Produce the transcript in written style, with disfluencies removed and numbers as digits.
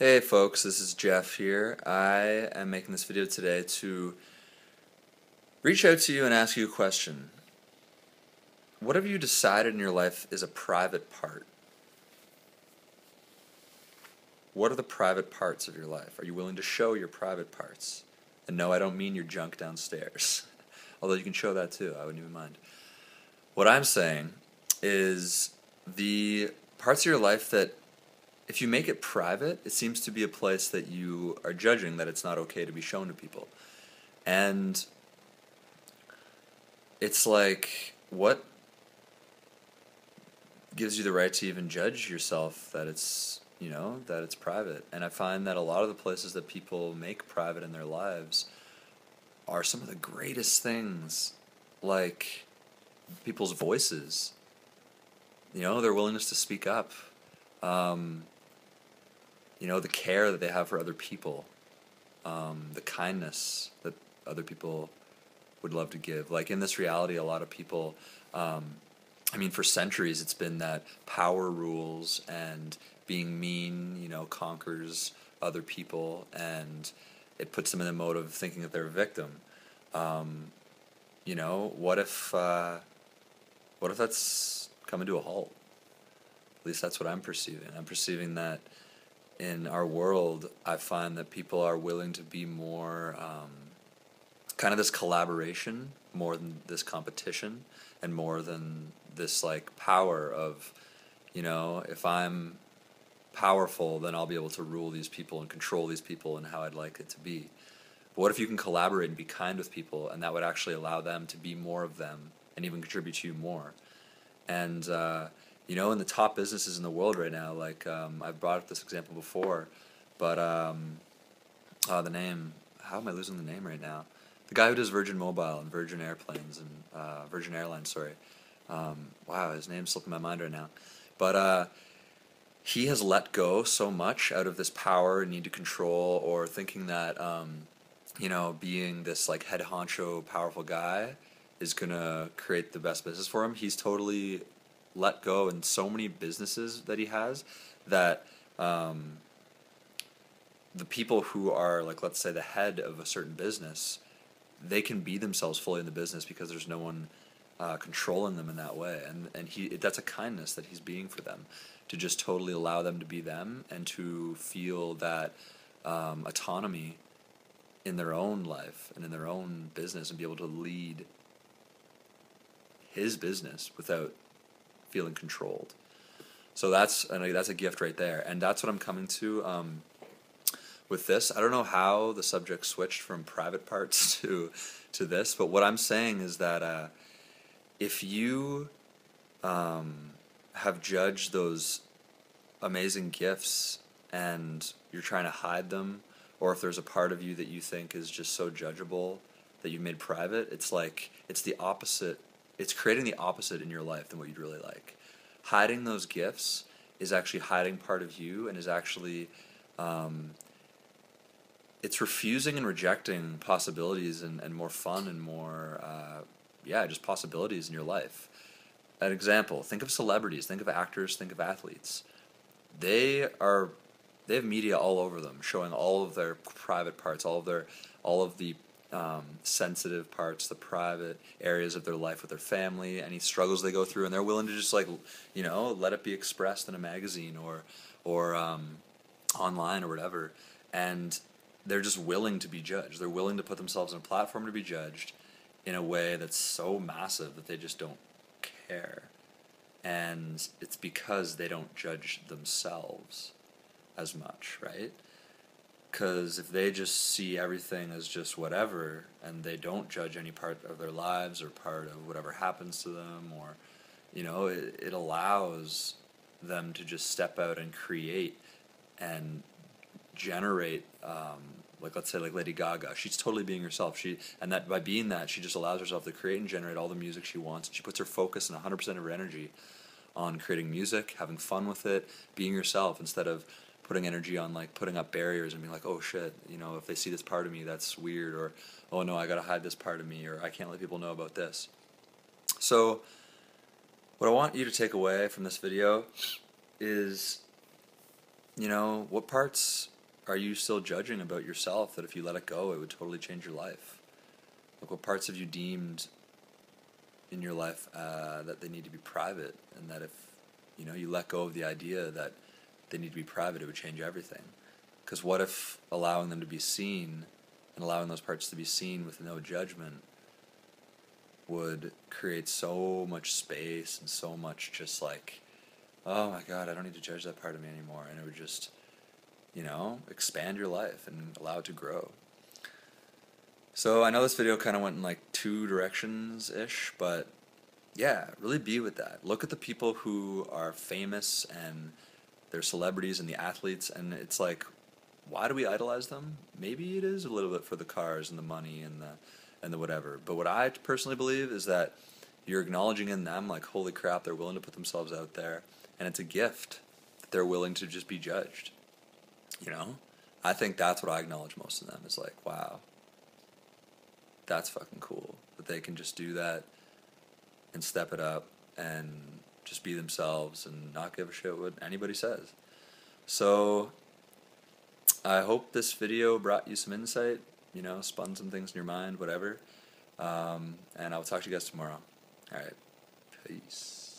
Hey folks, this is Jeff here. I am making this video today to reach out to you and ask you a question. What have you decided in your life is a private part? What are the private parts of your life? Are you willing to show your private parts? And no, I don't mean your junk downstairs. Although you can show that too, I wouldn't even mind. What I'm saying is the parts of your life that if you make it private, it seems to be a place that you are judging that it's not okay to be shown to people. And it's like, what gives you the right to even judge yourself that it's, that it's private? And I find that a lot of the places that people make private in their lives are some of the greatest things, like people's voices, their willingness to speak up, the care that they have for other people, the kindness that other people would love to give. Like in this reality, a lot of people, for centuries it's been that power rules and being mean, conquers other people, and it puts them in the mode of thinking that they're a victim. What if that's coming to a halt? At least that's what I'm perceiving. I'm perceiving that in our world, I find that people are willing to be more kind of this collaboration more than this competition, and more than this like power of, if I'm powerful, then I'll be able to rule these people and control these people and how I'd like it to be. But what if you can collaborate and be kind with people, and that would actually allow them to be more of them and even contribute to you more? And in the top businesses in the world right now, like I've brought up this example before, but the name, how am I losing the name right now? The guy who does Virgin Mobile and Virgin Airplanes and Virgin Airlines, sorry. Wow, his name's slipping my mind right now. But he has let go so much out of this power and need to control, or thinking that being this like head honcho powerful guy is gonna create the best business for him. He's totally let go in so many businesses that he has that the people who are, like, let's say the head of a certain business, they can be themselves fully in the business because there's no one controlling them in that way. And that's a kindness that he's being for them, to just totally allow them to be them and to feel that autonomy in their own life and in their own business, and be able to lead his business without feeling controlled. So that's a gift right there, and that's what I'm coming to with this. I don't know how the subject switched from private parts to this, but what I'm saying is that if you have judged those amazing gifts and you're trying to hide them, or if there's a part of you that you think is just so judgeable that you've made private, it's the opposite. It's creating the opposite in your life than what you'd really like. Hiding those gifts is actually hiding part of you, and is actually it's refusing and rejecting possibilities and more fun and more just possibilities in your life. An example, think of celebrities, think of actors, think of athletes. They have media all over them, showing all of their private parts, all of the sensitive parts, the private areas of their life with their family, any struggles they go through, and they're willing to just let it be expressed in a magazine or online or whatever. And they're just willing to be judged. They're willing to put themselves on a platform to be judged in a way that's so massive that they just don't care. And it's because they don't judge themselves as much, right? Because if they just see everything as just whatever, and they don't judge any part of their lives or part of whatever happens to them, or it allows them to just step out and create and generate, like, let's say, like Lady Gaga. She's totally being herself. And that by being that, she just allows herself to create and generate all the music she wants. She puts her focus and 100% of her energy on creating music, having fun with it, being yourself, instead of putting energy on like putting up barriers and being like, oh shit, if they see this part of me, that's weird, or oh no, I gotta hide this part of me, or I can't let people know about this. So what I want you to take away from this video is, what parts are you still judging about yourself that if you let it go, it would totally change your life? Like, what parts have you deemed in your life that they need to be private, and that if you let go of the idea that they need to be private, it would change everything? Because what if allowing them to be seen and allowing those parts to be seen with no judgment would create so much space and so much just like, oh my God, I don't need to judge that part of me anymore, and it would just expand your life and allow it to grow. So I know this video kind of went in like two directions-ish, but yeah, really be with that. Look at the people who are famous and they're celebrities and the athletes, and it's like, why do we idolize them? Maybe it is a little bit for the cars and the money and the whatever. But what I personally believe is that you're acknowledging in them, like, holy crap, they're willing to put themselves out there, and it's a gift that they're willing to just be judged. I think that's what I acknowledge most of them, is like, wow, that's fucking cool that they can just do that and step it up and just be themselves and not give a shit what anybody says. So I hope this video brought you some insight, spun some things in your mind, whatever. And I'll talk to you guys tomorrow. All right. Peace.